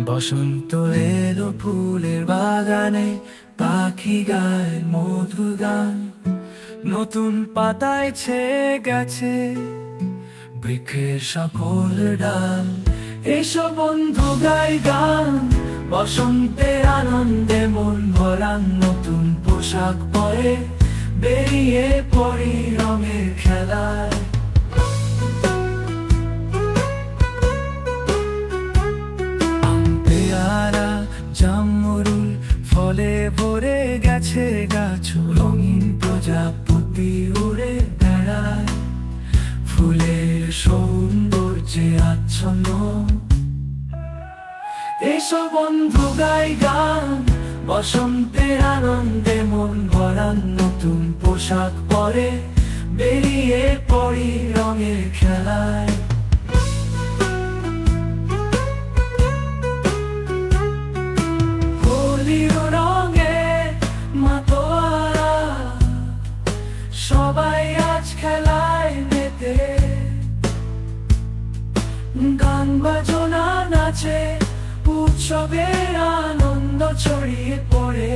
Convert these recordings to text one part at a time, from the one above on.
বসন্ত এলো ফুলের বাগানে, পাখি গায় মধুর গান। নতুন পাতায় ছেয়ে গেছে বৃক্ষের সকল ডাল। এসো বন্ধু গাই গান, বসন্তের আনন্দে মন ভরান। নতুন পোশাক পরে বেরিয়ে পড়ি রঙের খেলায়। পেয়ারা জামরুল ফলে ভরে গেছে গাছ। রঙিন প্রজাপতি উড়ে বেড়ায়, ফুলের সৌন্দর্যে আচ্ছন্ন। এসো বন্ধু গাই গান, বসন্তের আনন্দে মন ভরান। নতুন পোশাক পরে বেরিয়ে পড়ি রঙের খেলায়। হোলির রঙে মাতোয়ারা, সবাই আজ খেলায় মেতে। গান বাজনা নাচে, উৎসবের আনন্দ ছড়িয়ে পড়ে।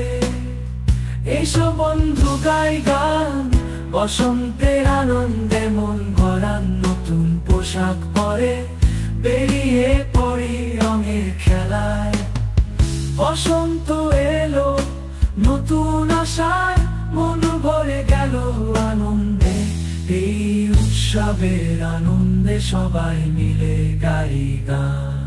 এসো বন্ধু গাই গান, বসন্তের আনন্দে মন ভরান। নতুন পোশাক পরে বেরিয়ে পড়ি রঙের খেলায়। বসন্ত এলো নতুন আশায়, মন ভরে গেল আনন্দে। এই উৎসবের আনন্দে সবাই মিলে গাই গান।